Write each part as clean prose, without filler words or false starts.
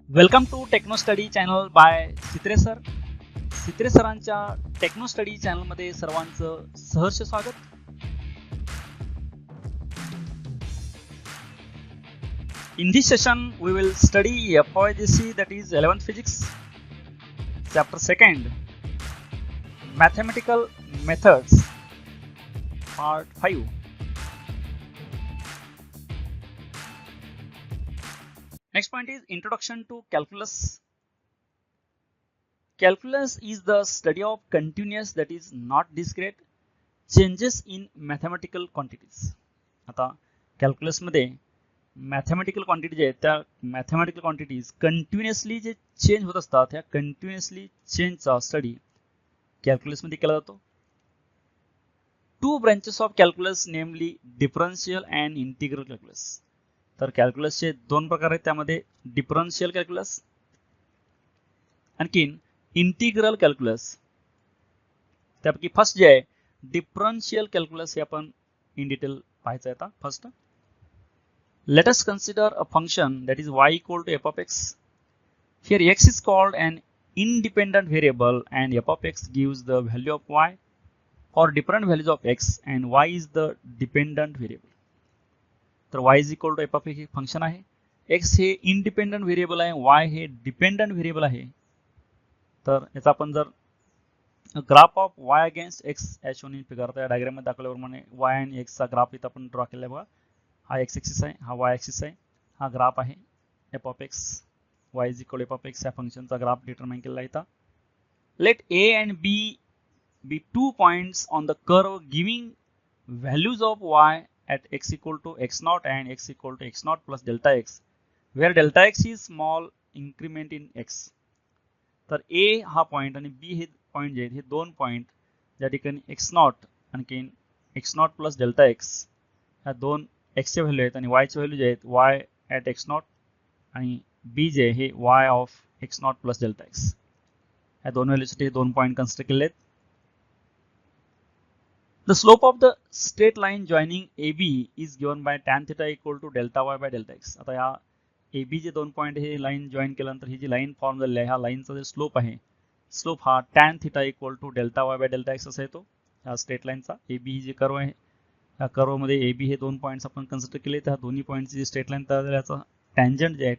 Welcome to techno study channel by Sitre sir. Sitre सरांच्या techno study चॅनलमध्ये सर्वांचं सहर्ष स्वागत. In this session we will study FOIGC, that is 11th physics, chapter 2nd, mathematical methods, part 5. Next point is introduction to calculus. Calculus is the study of continuous, that is not discrete, changes in mathematical quantities. आता calculus मध्ये mathematical quantity जे आहेत त्या mathematical quantities continuously जे change होत असतात ह्या continuously चेंजचा study कॅल्क्युलसमध्ये केला जातो. टू ब्रँचेस ऑफ कॅल्क्युलस नेमली डिफरन्शियल अँड इंटिग्रल कॅल्क्युलस. तर कॅल्क्युलसचे दोन प्रकार आहेत, त्यामध्ये डिफरन्शियल कॅल्क्युलस आणखीन इंटिग्रल कॅल्क्युलस. त्यापैकी फर्स्ट जे आहे डिफरन्शियल कॅल्क्युलस हे आपण इन डिटेल पाहायचं आहे. आता first let us consider a function that is y equal to f of x. Here x is called an independent variable and f of x gives the value of y for different values of x and y is the dependent variable. तर y is equal to f of x हे function आहे, x हे independent variable आहे, y हे dependent variable आहे. तर याचा आपण जर graph of y against x as shown in figure, त्या डायग्राम मध्ये दाखवल्याप्रमाणे y आणि x चा ग्राफ इथं आपण ड्रॉ केला आहे बघा. हा एक्स ॲक्सिस आहे, हा वाय ॲक्सिस आहे, हा ग्राफ आहे f of x. Y is equal f of x या फंक्शनचा ग्राफ डिटरमाइन केला आहे. Let A and B be two points on the curve giving values of y at x equal to x not and x equal to x not plus delta x, where delta x is small increment in x. तर A हा point आणि बी हे point जे आहेत हे दोन point ज्या ठिकाणी एक्स नॉट आणखीन x not plus delta x ह्या दोन एक्सचे व्हॅल्यू आहेत आणि वायचे व्हॅल्यू जे आहेत वाय ॲट एक्स नॉट आणि बी जे हे y of x not plus delta x, ह्या दोन व्हॅल्यूसाठी दोन पॉईंट कन्सिडर केले आहेत. The slope of the straight line joining A B is given by tan theta equal to delta Y by delta x. आता ह्या ए बी जे दोन point हे लाईन जॉईन केल्यानंतर ही जी लाईन फॉर्म झालेली आहे ह्या लाईनचा जो स्लोप आहे, स्लोप हा tan theta equal to delta Y by delta x असा येतो ह्या स्ट्रेट लाईनचा. A B he G curve आहे या कर्व मध्ये ए बी हे दोन पॉईंट्स आपण कन्सिडर केले, त्या दोन्ही पॉईंटची जी स्ट्रेट लाईन तयार झाली याचा टँजंट जे आहे,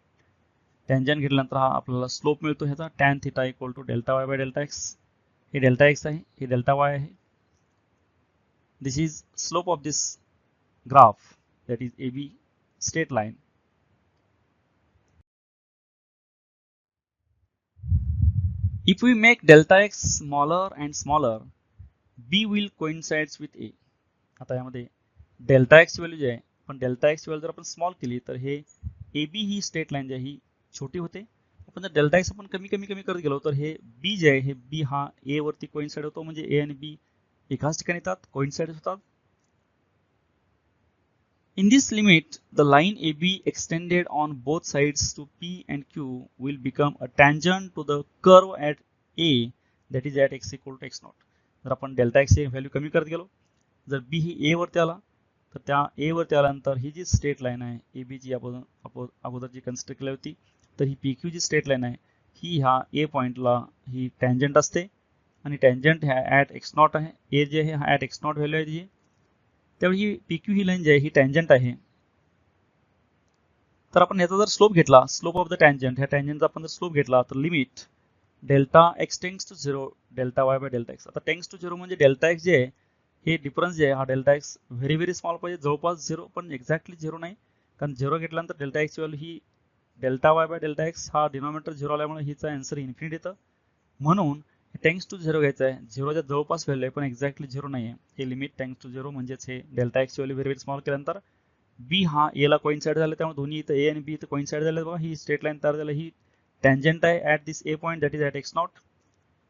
टँजंट घेतल्यानंतर हा आपल्याला स्लोप मिळतो ह्याचा tan theta equal to delta Y by delta x. हे डेल्टा एक्स आहे, हे डेल्टा वाय आहे. This is slope of this graph that is A B straight line. If we make delta x smaller and smaller, b will coincides with a. आता यामध्ये delta x value जे आहे, पण delta x value जर आपण small केली तर हे A B he straight line जी आहे ही छोटी होते. आपण जर डेल्टा एक्स आपण कमी कमी कमी करत गेलो तर हे बी जे आहे हे बी हा ए वरती कोइन्साइड होतो, म्हणजे ए आणि बी एकाच ठिकाणी येतात, कोइन्साइड होतात. In this limit, the line AB extended on both sides to P and Q will become a tangent to the curve at A, that is at x equal to x naught. जर आपण delta x value कमी करत गेलो, जर बी ही ए वरती आला तर त्या ए वरती आल्यानंतर ही जी स्ट्रेट लाईन आहे ए बी जी अगोदर जी कन्सिडर केली होती, तर ही पी क्यू जी स्ट्रेट लाईन आहे ही ह्या ए पॉईंटला ही टँजंट असते आणि टँजंट ह्या ॲट एक्स नॉट आहे. ए जे आहे हा ॲट एक्स नॉट व्हॅल्यू आहे जी, त्यावेळी ही पी क्यू ही लाईन जी आहे ही टँजंट आहे. तर आपण याचा जर स्लोप घेतला, स्लोप ऑफ द टँजंट, ह्या टँजंटचा आपण जर स्लोप घेतला तर limit delta x tends to zero delta Y by delta x. आता टेंड्स टू झिरो म्हणजे डेल्टा एक्स जे आहे हे डिफरन्स जे आहे हा delta x very very small पाहिजे, जवळपास झिरो पण एक्झॅक्टली झिरो नाही, कारण झिरो घेतल्यानंतर delta x value he delta y by delta x हा डिनॉमिनेटर झिरो आल्यामुळे हिचा आन्सर इन्फिनिटी येतं. म्हणून टेंड्स टू झिरो घ्यायचं आहे, झिरोच्या जवळपास व्हॅल्यू आहे पण एक्झॅक्टली झिरो नाही आहे. हे लिमिट टेंड्स टू झिरो म्हणजेच हे delta x value very very small केल्यानंतर बी हा ए ला कोइन्साइड झाला, त्यामुळे दोन्ही इथं ए आणि बी इथं कोइन्साइड झाले बघा. ही स्ट्रेट लाईन तयार झाली, ही टँजंट आहे at this A point that is at x not.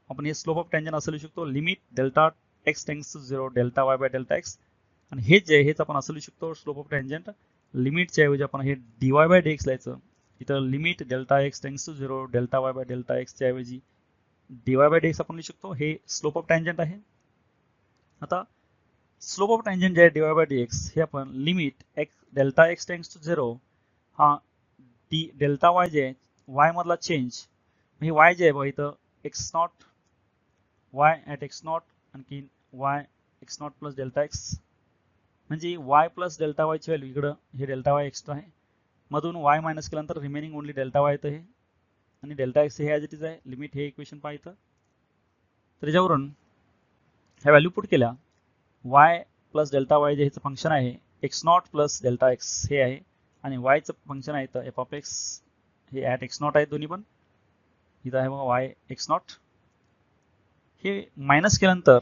आपण हे स्लोप ऑफ टँजंट असं लिहू शकतो limit delta x tends to zero delta Y by delta x. आणि हे जे हेच आपण असं लिहू शकतो स्लोप ऑफ टँजंट लिमिटच्या ऐवजी आपण हे d y by d x लिहायचं. इथं limit delta x tends to zero delta Y by delta एक्सच्या ऐवजी d y by d x आपण लिहू शकतो. हे स्लोप ऑफ टँजंट आहे. आता स्लोप ऑफ टँजंट जे आहे d y by d x हे आपण limit x delta x tends to zero हा डी डेल्टा वाय जे आहे वाय मधला चेंज, हे वाय जे आहे बघा इथं X naught Y at x naught आणखी Y x not plus delta X, म्हणजे वाय प्लस डेल्टा वायची व्हॅल्यू इकडं हे डेल्टा वाय एक्स्ट्रा आहे, मधून वाय मायनस केल्यानंतर रिमेनिंग ओनली डेल्टा वाय येतं हे, आणि डेल्टा एक्स हे ॲज इट इज आहे, लिमिट हे इक्वेशन पाहिजे. तर त्याच्यावरून ह्या व्हॅल्यू पुट केल्या, वाय प्लस डेल्टा वाय जे ह्याचं फंक्शन आहे X not plus delta x हे आहे, आणि वायचं फंक्शन आहे तर एफ ऑफ एक्स हे ॲट एक्स नॉट आहे दोन्ही पण, इथं आहे बघा वाय एक्स नॉट, हे मायनस केल्यानंतर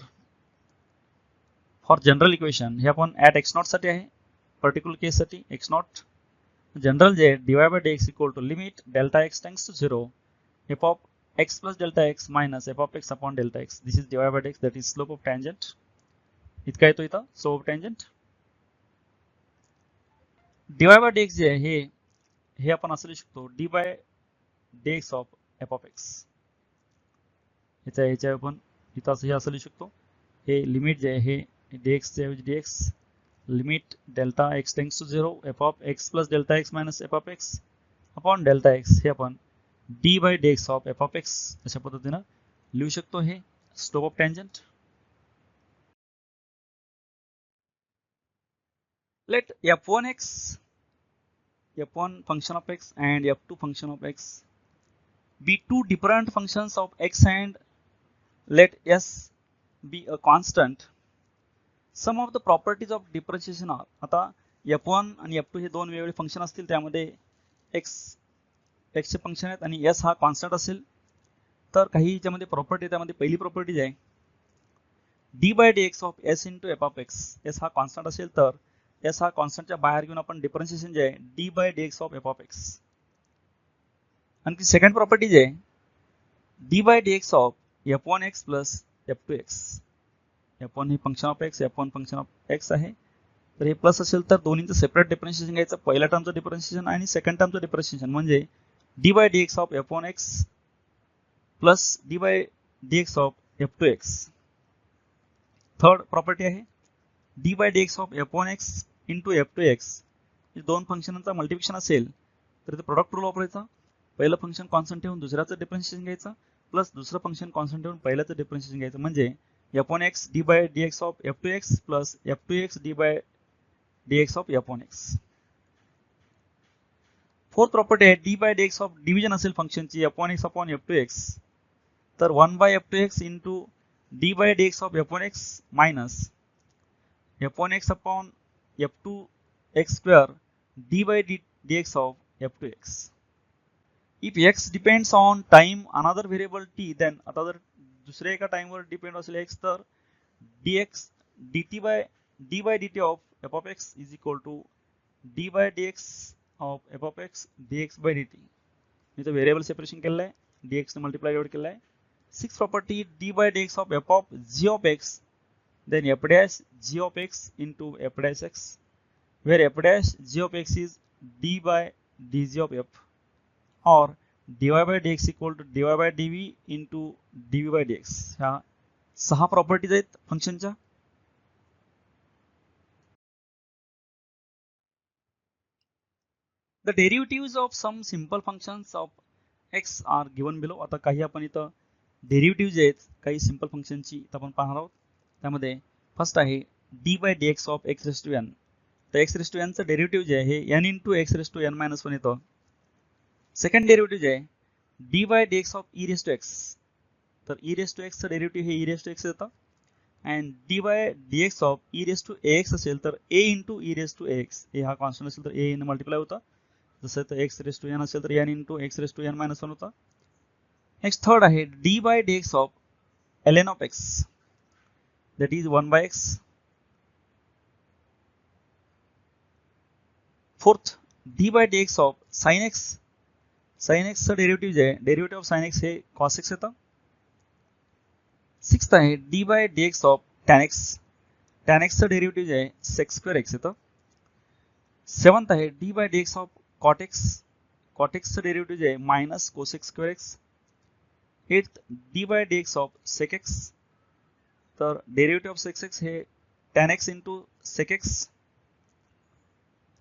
फॉर जनरल इक्वेशन हे आपण ॲट एक्स नॉट साठी आहे, पर्टिक्युलर केससाठी एक्स नॉट जनरल जे dy by dx equal to limit delta x tends to 0 f of x plus delta x minus f of x upon delta x, this is dy by dx, that is slope of tangent. इतका येतो इथं slope of tangent. dy by dx जे आहे हे आपण असं लिहू शकतो dy by dx of f of x, ह्याच्या आपण इथं असं हे असं लिहू शकतो, हे लिमिट जे आहे हे dx च्या ऐवजी dx limit delta x tends to 0 f of x plus delta x minus f of x upon delta x, हे आपण d by dx of f of x अशा पद्धतीनं लिहू शकतो, हे slope of tangent. Let f1x, f1 function of x and f2 function of x be two different functions of x and let s be a constant. Some of the properties of differentiation are, आता f1 आणि f2 हे दोन वेगवेगळे function असतील, त्यामध्ये x चे function आहेत आणि s हा कॉन्स्टंट असेल, तर काही याच्यामध्ये प्रॉपर्टी, त्यामध्ये पहिली प्रॉपर्टी आहे D by dx of s into f of x, s हा कॉन्स्टंट असेल तर s हा कॉन्स्टंटच्या बाहेर घेऊन आपण डिफरन्शिएशन जे आहे D by dx of f of x. आणखी सेकंड प्रॉपर्टी जे आहे D by dx of f1x plus f2x, f1 हे function of x, f1 function of x आहे, तर हे प्लस असेल तर दोन्हीचं सेपरेट डिफरन्शिएशन घ्यायचं, पहिल्या टर्मचं डिफरन्शिएशन आणि सेकंड टर्मचं डिफरन्शिएशन, म्हणजे D by dx of f1x plus D by dx of f2x. Third property आहे D by dx of f1x into f2x, दोन फंक्शनचा मल्टिप्लिकेशन असेल तर ते प्रोडक्ट रूल वापरायचा, पहिलं फंक्शन कॉन्स्टंट ठेवून दुसऱ्याचं डिफरन्शिएशन घ्यायचं, प्लस दुसरं फंक्शन कॉन्स्टंट ठेवून पहिल्याचं डिफरन्शिएशन घ्यायचं, म्हणजे f1x d by dx of f2x plus f2x d by dx of f1x. Fourth property आहे D by dx of division असेल फंक्शनची f1x अपॉन f2x, तर 1 by f2x into d by dx of f1x minus f1x upon f2x square d by dx of f2x. If x depends on time another variable t, then आता जर दुसऱ्या एका टाइमवर depend असेल x, तर dx dt by d by dt of f of x is equal to d by dx of f of x dx by dt. इथं variable separation केलेलं आहे, dx ने मल्टिप्लाय डिवाइड केलेलं आहे. Six property d by dx of f of g of x, then f dash g of x into f dash x, where f dash g of x is d by dg of f, or dy by dx equal to dy by dv into dv by dx. ह्या 6 properties आहेत फंक्शनच्या. The derivatives of some simple functions of x are given below. आता काही आपण इथं derivative जे आहेत काही सिंपल फंक्शनची आपण पाहणार आहोत. त्यामध्ये फर्स्ट आहे d by dx of x raised to n. तर x raised to n चं डेरिव्हेटिव्ह जे आहे हे n into x raised to n minus 1 येतं. सेकंड डेरिव्हेटिव्ह जे आहे d by dx of e raised to x, तर e raised to x चं डेरिव्हेटिव्ह हे e raised to x येतं, and d by dx of e raised to ax असेल तर a into e raised to ax, a हा constant असेल तर a ने मल्टिप्लाय होतं, जसं तर x raised to n असेल तर n into x raised to n minus 1 होतं. नेक्स्ट थर्ड आहे d by dx of ln of x, that is 1 by x. Fourth d by dx of sin x, sin x चं derivative जे आहे derivative of sin x हे cos x येतं. Sixth आहे d by dx of tan x, tan x चं derivative जे आहे sec square x येतं. सेवन्थ आहे d by dx of cot x, cot x चं डेरिव्हेटिव्ह जे आहे minus cos x square x. Eighth d by dx of sec x, तर derivative of sec x हे tan x into sec x.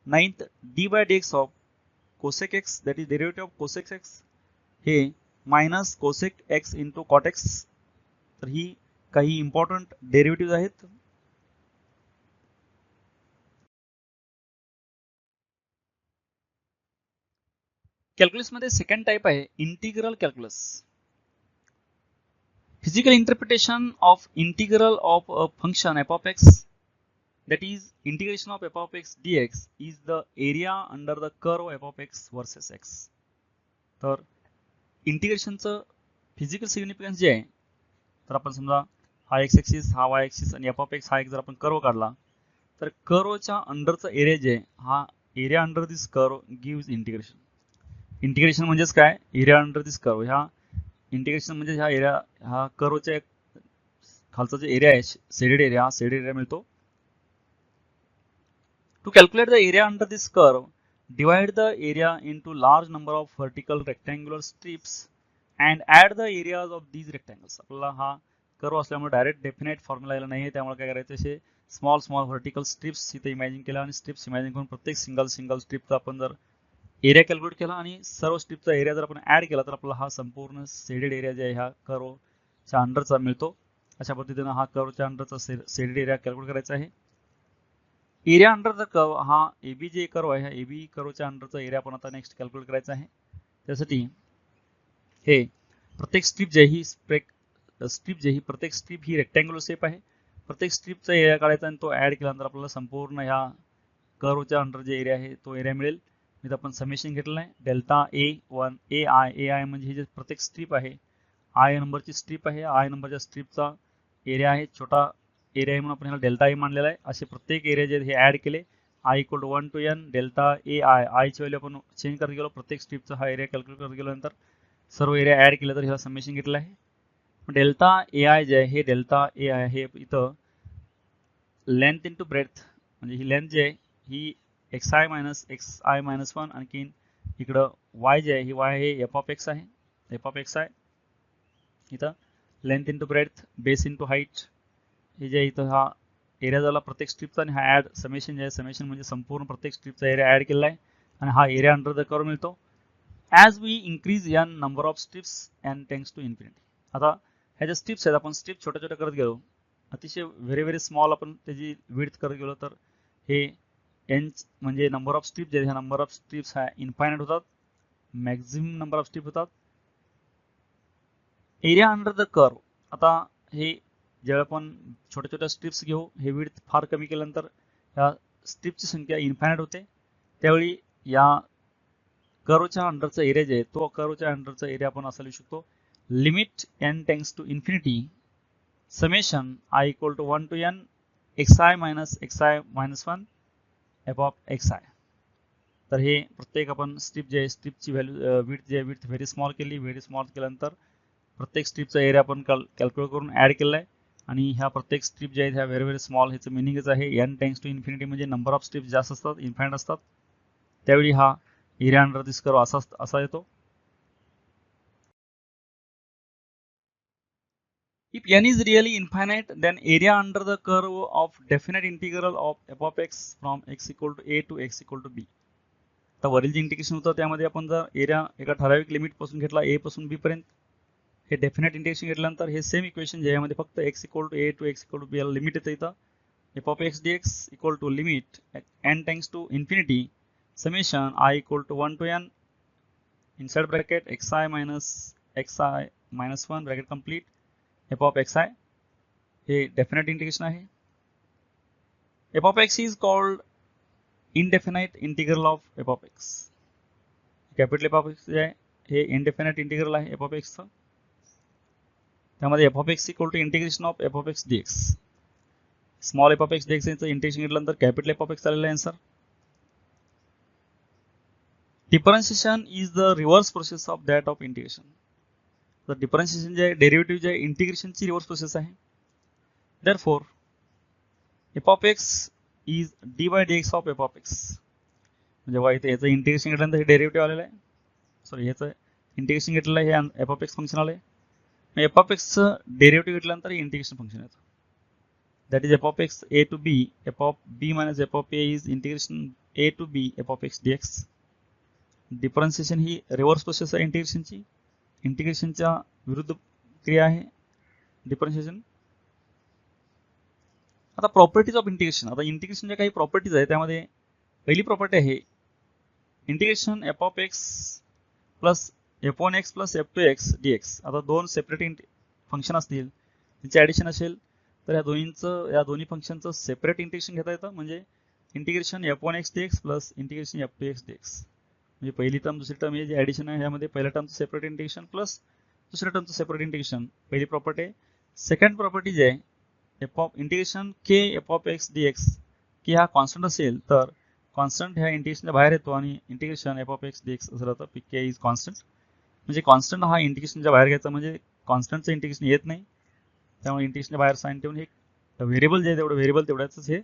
Ninth d by dx of cosec x, that is derivative of cosec x हे minus cosec x into cot x. तर ही काही important derivative आहेत. Calculus मध्ये second type आहे integral calculus. Physical interpretation of integral of a function f of x, that is integration of f of x dx is the area under the curve f of x versus x. तर इंटिग्रेशनचं physical significance जे आहे, तर आपण समजा हा x axis हा Y axis आणि F of x हा एक जर आपण कर्व काढला, तर कर्वच्या अंडरचा एरिया जे आहे, हा एरिया अंडर दिस कर्व गिव्स इंटिग्रेशन. इंटिग्रेशन म्हणजेच काय, एरिया अंडर दिस कर्व. ह्या इंटिग्रेशन म्हणजे ह्या एरिया, हा कर्वच्या खालचा जो एरिया आहे शेडेड एरिया, हा शेडेड एरिया मिळतो. To calculate the area under this curve, divide the area into large number of vertical rectangular strips and add the areas of these rectangles. आपल्याला हा कर्व असल्यामुळे direct definite formula यायला नाही, त्यामुळे काय करायचं, असे स्मॉल स्मॉल व्हर्टिकल स्ट्रिप्स इथे इमॅजिन केला आणि स्ट्रिप्स इमॅजिन करून प्रत्येक सिंगल स्ट्रिपचा आपण जर एरिया कॅल्क्युलेट केला आणि सर्व स्ट्रिपचा एरिया जर आपण ऍड केला, तर आपल्याला हा संपूर्ण शेडेड एरिया जे आहे ह्या कर्वच्या अंडरचा मिळतो. अशा पद्धतीने हा कर्वच्या अंडरचा शेडेड एरिया कॅल्क्युलेट करायचा आहे. एरिया अंडर द कर्व, हा एबी जे कर्व आहे, ह्या एबी कर्वच्या अंडरचा एरिया आपण आता नेक्स्ट कॅल्क्युलेट करायचा आहे. त्यासाठी हे प्रत्येक स्ट्रिप जे ही प्रत्येक स्ट्रिप ही रेक्टँग्युलर शेप आहे. प्रत्येक स्ट्रिपचा एरिया काढायचा आणि तो ऍड केल्यानंतर आपल्याला संपूर्ण ह्या कर्वच्या अंडर जे एरिया आहे तो एरिया मिळेल. इथं आपण समेशन घेतलेलं आहे डेल्टा A1 AI म्हणजे ही जे प्रत्येक स्ट्रिप आहे, आय नंबरची स्ट्रिप आहे, आय नंबरच्या स्ट्रिपचा एरिया आहे, छोटा एरिया आहे म्हणून आपण ह्याला डेल्टा ए मानलेला आहे. असे प्रत्येक एरिया जे हे ऍड केले, I equal to 1 to n delta AI, आयची व्हॅल्यू आपण चेंज करत गेलो, प्रत्येक स्ट्रिपचा हा एरिया कॅल्क्युलेट करत गेल्यानंतर सर्व एरिया ऍड केलं तर ह्याला समेशन घेतलं आहे. डेल्टा AI जे आहे, हे डेल्टा AI हे इथं लेंथ इंटू ब्रेथ, म्हणजे ही लेंथ जी आहे ही xi मायनस xi मायनस 1, आणखीन इकडं y जे आहे, ही y हे f of x आहे, f of x आहे. इथं length into breadth, base into height, हे जे इथं हा एरिया झाला प्रत्येक स्ट्रिपचा, आणि हा ऍड समेशन जे आहे, समेशन म्हणजे संपूर्ण प्रत्येक स्ट्रिपचा एरिया ऍड केलेला आहे आणि हा एरिया अंडर द कर्व मिळतो. As we increase n number of strips n tends to infinity. आता ह्या ज्या स्ट्रिप्स आहेत, आपण स्ट्रिप छोट्या छोट्या करत गेलो, अतिशय व्हेरी स्मॉल आपण त्याची विड्थ करत गेलो, तर हे n म्हणजे नंबर ऑफ स्ट्रिप जे ह्या नंबर ऑफ स्ट्रिप्स ह्या इन्फायनाइट होतात, मॅक्झिमम नंबर ऑफ स्ट्रिप होतात. एरिया अंडर द कर्व, आता हे जेव्हा आपण छोट्या छोट्या स्ट्रिप्स घेऊ, हे विड्थ फार कमी केल्यानंतर या स्ट्रिपची संख्या इन्फायनाइट होते. त्यावेळी या कर्वच्या अंडरचा एरिया जे आहे, तो कर्वच्या अंडरचा एरिया आपण असा लिहू शकतो, limit n tends to infinity summation I equal to 1 to n xi minus xi minus 1 f of xi. तर हे प्रत्येक आपण स्ट्रिप जे आहे, स्ट्रिपची व्हॅल्यू विड्थ जे आहे, विड्थ व्हेरी स्मॉल केल्यानंतर प्रत्येक स्ट्रिपचा एरिया आपण कॅल्क्युलेट करून ऍड केला आहे. आणि ह्या प्रत्येक स्ट्रिप जे आहेत ह्या व्हेरी स्मॉल, ह्याचं मिनिंगच आहे n टेंड्स टू इन्फिनिटी, म्हणजे नंबर ऑफ स्ट्रिप्स जास्त असतात, इन्फायनाइट असतात, त्यावेळी हा एरिया अंडर दिस कर्व असा येतो. If n is really infinite, then area under the curve of definite integral of f of x from x equal to a to x equal to b. आता वरील जे integration होतं त्यामध्ये आपण जर area एका ठराविक लिमिट पासून घेतला a पासून b पर्यंत, हे डेफिनेट इंटिग्रेशन घेतल्यानंतर हे सेम इक्वेशन जे यामध्ये फक्त x equal to a to x equal to b याला लिमिट येतं इथं, f of x dx equal to limit n tends to infinity summation I equal to 1 to n inside bracket xi minus xi minus 1 bracket complete f of xi. हे definite integration आहे. f of x is called indefinite integral of f of x. Capital f of x जे आहे हे indefinite integral आहे f of x चं. त्यामध्ये f of x equal to integration of f of x dx. Small f of x dx चं integration घेतल्यानंतर capital f of x आलेलं आहे answer. Differentiation is the reverse process of that of integration. तर differentiation जे आहे, derivative जे आहे, इंटिग्रेशनची रिव्हर्स प्रोसेस आहे. Therefore, f of x is dy dx of f of x. जेव्हा इथे याचं इंटिग्रेशन घेतल्यानंतर हे डेरिव्हेटिव्ह आलेलं आहे, सॉरी याचं इंटिग्रेशन घेतलेलं आहे, हे f of x फंक्शन आलं आहे. f of x चं डेरिव्हेटिव्ह घेतल्यानंतर हे इंटिग्रेशन फंक्शन येतं. That is f of x a to b, f of b minus f of a is integration a to b f of x dx. Differentiation he reverse process आहे इंटिग्रेशनची. इंटिग्रेशनच्या विरुद्ध क्रिया आहे differentiation. आता properties of integration. आता इंटिग्रेशनच्या काही properties आहेत. त्यामध्ये पहिली प्रॉपर्टी आहे integration F of x plus f1x plus f2x dx. आता दोन सेपरेट फंक्शन असतील त्यांचे ॲडिशन असेल तर या दोन्ही फंक्शनचं सेपरेट इंटिग्रेशन घेता येतं. म्हणजे integration f1x dx plus integration f2x dx. म्हणजे पहिली टर्म दुसरी टर्म हे जे ॲडिशन आहे यामध्ये पहिल्या टर्मचं सेपरेट इंटिग्रेशन प्लस दुसऱ्या टर्मचं सेपरेट इंटिग्रेशन पहिली प्रॉपर्टी आहे. सेकंड प्रॉपर्टी जे आहे integration k f of x dx की हा कॉन्स्टंट असेल तर कॉन्स्टंट ह्या इंटिग्रेशनच्या बाहेर येतो आणि integration f of x dx असं राहतं. k is constant. म्हणजे कॉन्स्टंट हा इंटिग्रेशनच्या बाहेर घ्यायचा म्हणजे कॉन्स्टंटचं इंटिग्रेशन येत नाही. त्यामुळे इंटिग्रेशनच्या बाहेर साइन ठेवून हे व्हेरिएबल जे आहे तेवढं व्हेरिएबल तेवढ्याच हे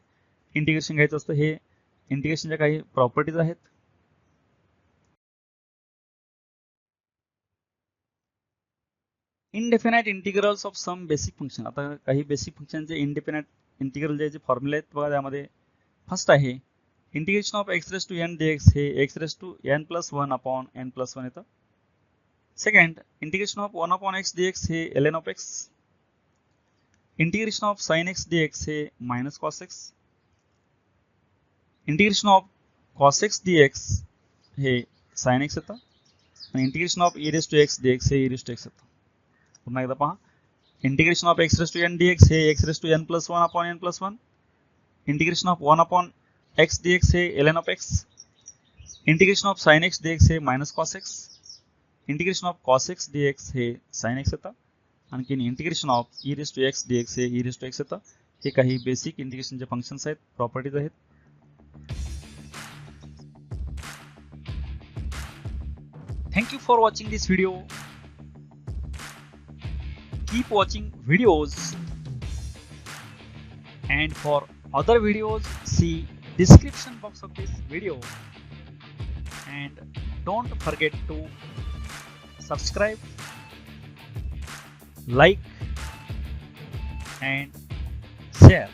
इंटिग्रेशन घ्यायचं असतं. हे इंटिग्रेशनच्या काही प्रॉपर्टीज आहेत. Indefinite integrals of some basic function. आता काही बेसिक फंक्शनचे इनडेफिनाइट इंटिग्रल जे फॉर्म्युले आहेत बघा. त्यामध्ये फर्स्ट आहे integration of x raise to n dx हे x raise to n plus 1 upon n plus 1 येतं. Second integration of 1 upon x dx हे ln of x. Integration of sin x dx हे minus cos x. Integration of cos x dx हे sin x येतं आणि integration of e raise to x dx हे e raise to x येतं. पुन्हा एकदा पहा integration of x raise to n dx हे x raise to n plus 1 upon n plus 1. Integration of 1 upon x dx हे ln of x. Integration of sin x dx हे minus cos x. Integration of cos x dx हे sin x येतं. आणखी integration of e raise to x dx हे e raise to x येतं. हे काही basic इंटिग्रेशनचे फंक्शन्स आहेत, प्रॉपर्टीज आहेत. Thank you for watching this video. Keep watching videos, and for other videos see description box of this video, and don't forget to subscribe, like and share.